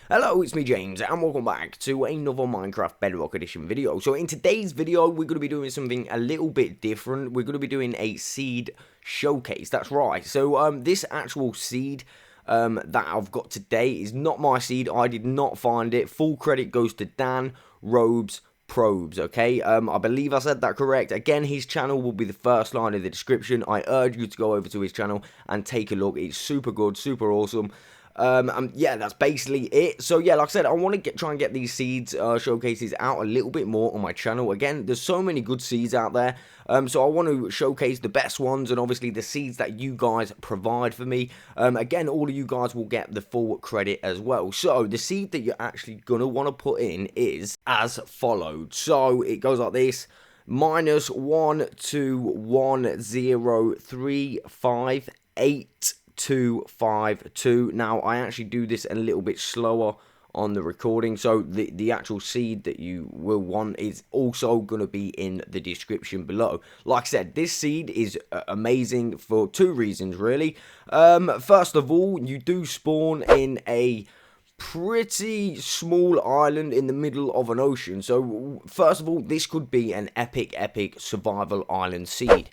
Hello, it's me James, and welcome back to another Minecraft Bedrock Edition video. So in today's video, we're going to be doing something a little bit different. We're going to be doing a seed showcase, that's right. So this actual seed that I've got today is not my seed. I did not find it. Full credit goes to DanRobzProbz, okay? I believe I said that correct. Again, his channel will be the first line in the description. I urge you to go over to his channel and take a look. It's super good, super awesome. Yeah, that's basically it. So yeah, like I said, I want to try and get these seeds showcases out a little bit more on my channel. Again, there's so many good seeds out there, so I want to showcase the best ones and obviously the seeds that you guys provide for me. Again, all of you guys will get the full credit as well. So the seed that you're actually gonna want to put in is as followed. So it goes like this: -1210358 252. Now I actually do this a little bit slower on the recording, so the actual seed that you will want is also going to be in the description below. Like I said, this seed is amazing for two reasons really. First of all, you do spawn in a pretty small island in the middle of an ocean. So first of all, this could be an epic survival island seed.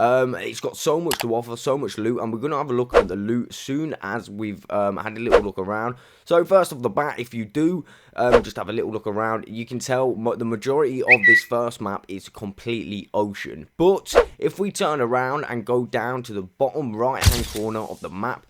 It's got so much to offer, so much loot, and we're going to have a look at the loot soon as we've had a little look around. So first off the bat, if you do just have a little look around, you can tell the majority of this first map is completely ocean. But if we turn around and go down to the bottom right hand corner of the map,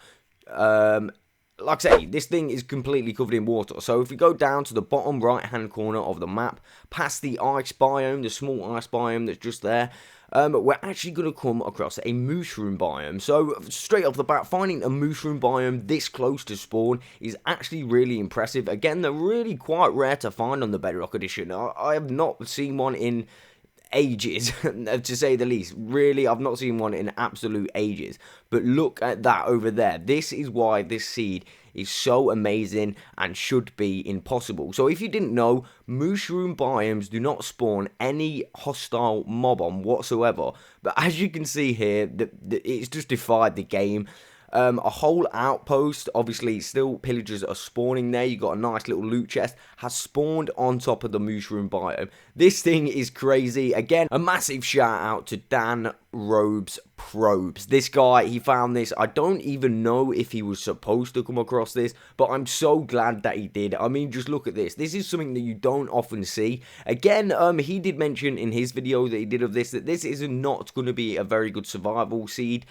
like I say, this thing is completely covered in water. So if we go down to the bottom right hand corner of the map, past the ice biome, the small ice biome that's just there, we're actually going to come across a Mooshroom Biome. So straight off the bat, finding a Mooshroom Biome this close to spawn is actually really impressive. Again, they're really quite rare to find on the Bedrock Edition. I have not seen one in ages, to say the least. Really, I've not seen one in absolute ages. But look at that over there. This is why this seed is so amazing and should be impossible. So if you didn't know, Mooshroom Biomes do not spawn any hostile mob on whatsoever. But as you can see here, it's just defied the game. A whole outpost, obviously still pillagers are spawning there. You got a nice little loot chest, has spawned on top of the Mooshroom Biome. This thing is crazy. Again, a massive shout out to DanRobzProbz. This guy, he found this. I don't even know if he was supposed to come across this, but I'm so glad that he did. I mean, just look at this. This is something that you don't often see. Again, he did mention in his video that he did of this, that this is not going to be a very good survival seed,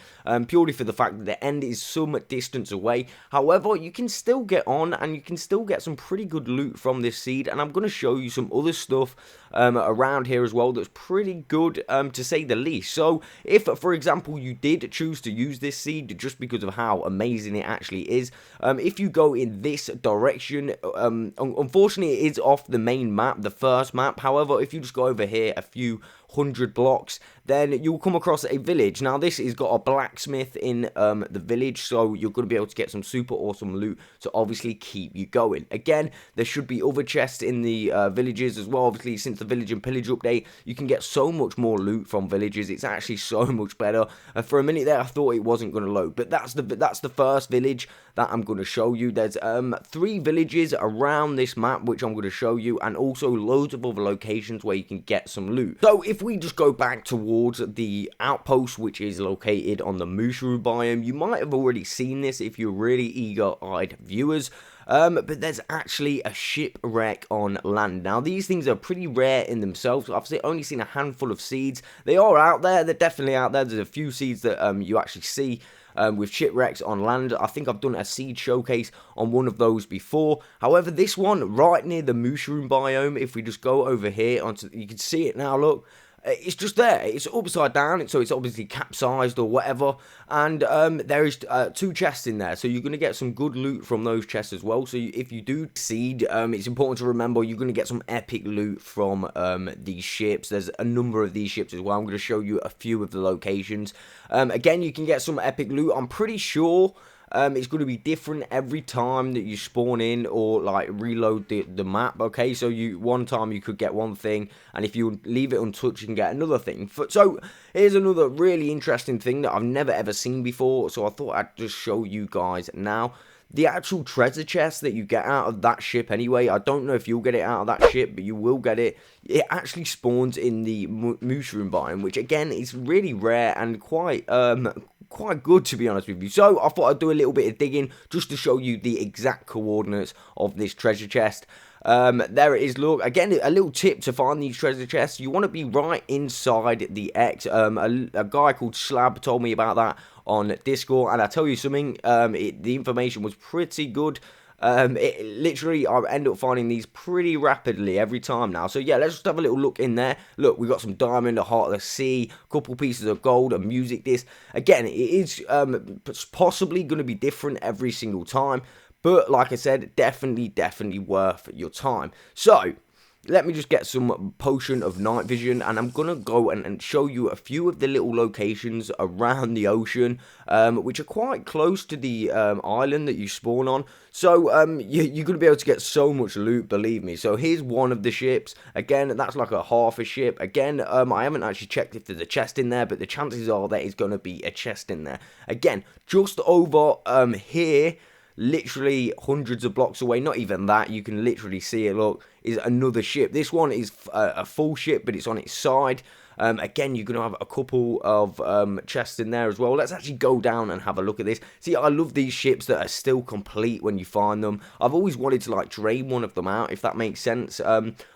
purely for the fact that the end is some distance away. However, you can still get on and you can still get some pretty good loot from this seed, and I'm going to show you some other stuff around here as well that's pretty good, to say the least. So if, for example, you did choose to use this seed just because of how amazing it actually is, if you go in this direction, unfortunately it is off the main map, the first map. However, if you just go over here a few 100 blocks, then you'll come across a village. Now this has got a blacksmith in the village, so you're going to be able to get some super awesome loot to obviously keep you going. Again, there should be other chests in the villages as well. Obviously, since the village and pillage update, you can get so much more loot from villages. It's actually so much better. For a minute there, I thought it wasn't going to load, but that's the first village that I'm going to show you. There's 3 villages around this map which I'm going to show you, and also loads of other locations where you can get some loot. So if we just go back towards the outpost, which is located on the Mooshroom Biome, you might have already seen this if you're really eager-eyed viewers. But there's actually a shipwreck on land. Now, these things are pretty rare in themselves. I've only seen a handful of seeds. They are out there. They're definitely out there. There's a few seeds that you actually see with shipwrecks on land. I think I've done a seed showcase on one of those before. However, this one right near the Mooshroom Biome, if we just go over here, you can see it now, look. It's just there. It's upside down, so it's obviously capsized or whatever. And there is 2 chests in there, so you're going to get some good loot from those chests as well. So if you do seed, it's important to remember you're going to get some epic loot from these ships. There's a number of these ships as well. I'm going to show you a few of the locations. Again, you can get some epic loot. I'm pretty sure it's going to be different every time that you spawn in or like reload the map. Okay, so one time you could get one thing, and if you leave it untouched, you can get another thing. So here's another really interesting thing that I've never ever seen before, so I thought I'd just show you guys now. the actual treasure chest that you get out of that ship anyway, I don't know if you'll get it out of that ship, but you will get it. It actually spawns in the Mooshroom Biome, which again is really rare and quite good, to be honest with you. So I thought I'd do a little bit of digging just to show you the exact coordinates of this treasure chest. There it is. Look, again, a little tip to find these treasure chests: you want to be right inside the X. A guy called Slab told me about that on Discord, and I tell you something, the information was pretty good. Literally, I end up finding these pretty rapidly every time now. So yeah, let's just have a little look in there. Look, we got some diamond, a heart of the sea, a couple pieces of gold, a music disc. Again, it is possibly going to be different every single time, but like I said, definitely worth your time. So let me just get some potion of night vision, and I'm gonna go and show you a few of the little locations around the ocean, which are quite close to the island that you spawn on. So you're gonna be able to get so much loot, believe me. So here's one of the ships. Again, that's like a half a ship. Again, I haven't actually checked if there's a chest in there, but the chances are there is gonna be a chest in there. Again, just over here, literally hundreds of blocks away, not even that, you can literally see it, look, is another ship. This one is a full ship, but it's on its side. Again, you're going to have a couple of chests in there as well. Let's actually go down and have a look at this. See, I love these ships that are still complete when you find them. I've always wanted to, like, drain one of them out, if that makes sense.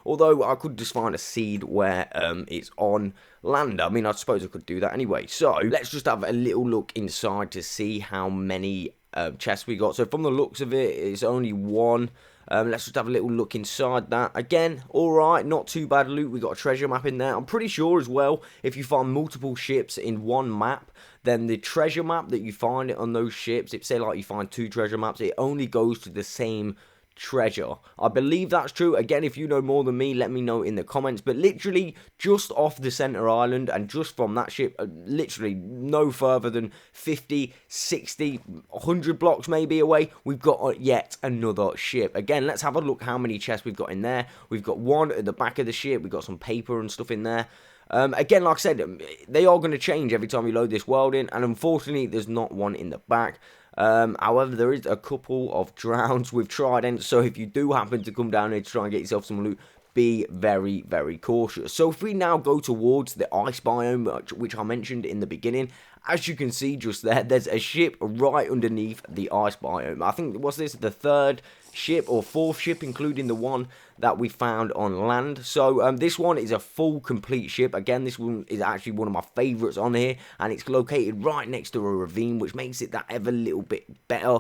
Although I could just find a seed where it's on land. I mean, I suppose I could do that anyway. So, let's just have a little look inside to see how many chests we got. So from the looks of it, it's only one. Let's just have a little look inside that. Again, alright, not too bad loot. We got a treasure map in there. I'm pretty sure as well, if you find multiple ships in one map, then the treasure map that you find on those ships, if say like you find 2 treasure maps, it only goes to the same treasure. I believe that's true. Again, if you know more than me, let me know in the comments. But literally just off the center island and just from that ship, literally no further than 50, 60, 100 blocks maybe away, we've got yet another ship. Again, let's have a look how many chests we've got in there. We've got one at the back of the ship. We've got some paper and stuff in there. Again, like I said, they are going to change every time you load this world in, and unfortunately there's not one in the back. However, there is a couple of drowns with tridents, so if you do happen to come down here to try and get yourself some loot, be very cautious. So if we now go towards the ice biome, which I mentioned in the beginning, as you can see just there, there's a ship right underneath the ice biome. I think, was this the 3rd ship or 4th ship, including the one that we found on land? So this one is a full complete ship. Again, this one is actually one of my favorites on here, and it's located right next to a ravine, which makes it that ever little bit better.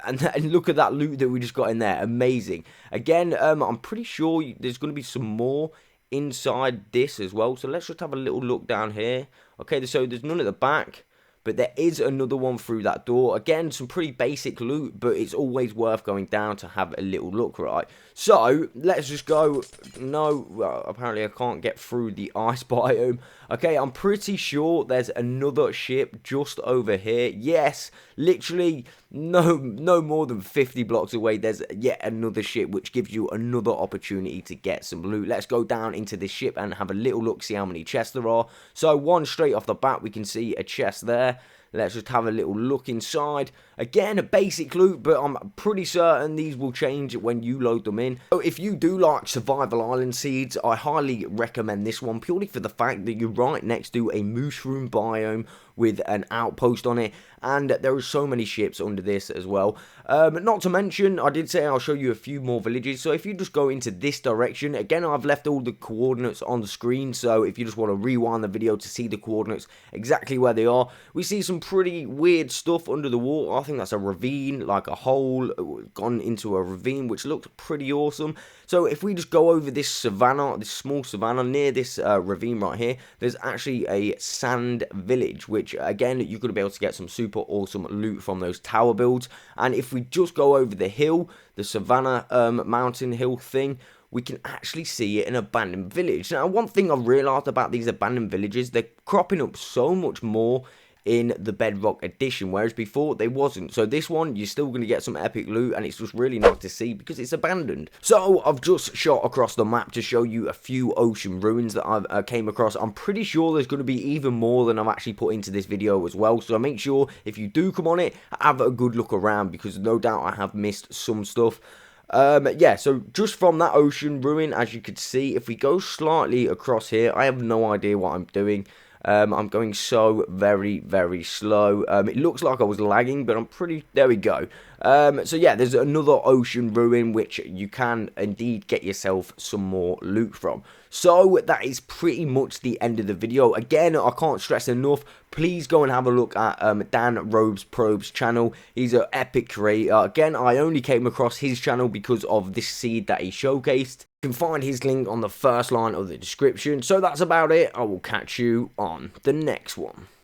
And look at that loot that we just got in there, amazing. Again, I'm pretty sure there's going to be some more inside this as well, so let's just have a little look down here. Okay, so there's none at the back, but there is another one through that door. Again, some pretty basic loot, but it's always worth going down to have a little look, right? So, let's just go. No, well, apparently I can't get through the ice biome. Okay, I'm pretty sure there's another ship just over here. Yes, literally no more than 50 blocks away, there's yet another ship, which gives you another opportunity to get some loot. Let's go down into this ship and have a little look, see how many chests there are. So, one straight off the bat, we can see a chest there. Let's just have a little look inside. Again, a basic loot, but I'm pretty certain these will change when you load them in. So if you do like survival island seeds, I highly recommend this one, purely for the fact that you're right next to a Mooshroom Biome with an outpost on it, and there are so many ships under this as well. Not to mention, I did say I'll show you a few more villages, so if you just go into this direction, again, I've left all the coordinates on the screen, so if you just want to rewind the video to see the coordinates exactly where they are, we see some pretty weird stuff under the water. I think that's a ravine, like a hole gone into a ravine, which looks pretty awesome. So if we just go over this savannah, this small savannah near this ravine right here, there's actually a sand village, which again, you're going to be able to get some super awesome loot from those tower builds. And if we just go over the hill, the savannah mountain hill thing, we can actually see an abandoned village. Now, one thing I've realised about these abandoned villages, they're cropping up so much more in the Bedrock edition, whereas before they wasn't. So this one, you're still going to get some epic loot, and it's just really nice to see because it's abandoned. So I've just shot across the map to show you a few ocean ruins that I've came across. I'm pretty sure there's going to be even more than I've actually put into this video as well, so make sure if you do come on it, have a good look around, because no doubt I have missed some stuff. Yeah, so just from that ocean ruin, as you could see, if we go slightly across here, I have no idea what I'm doing. I'm going so very, very slow. It looks like I was lagging, but I'm pretty... There we go. So yeah, there's another ocean ruin which you can indeed get yourself some more loot from. So that is pretty much the end of the video. Again, I can't stress enough, please go and have a look at DanRobzProbz channel. He's an epic creator. Again, I only came across his channel because of this seed that he showcased. You can find his link on the first line of the description. So that's about it. I will catch you on the next one.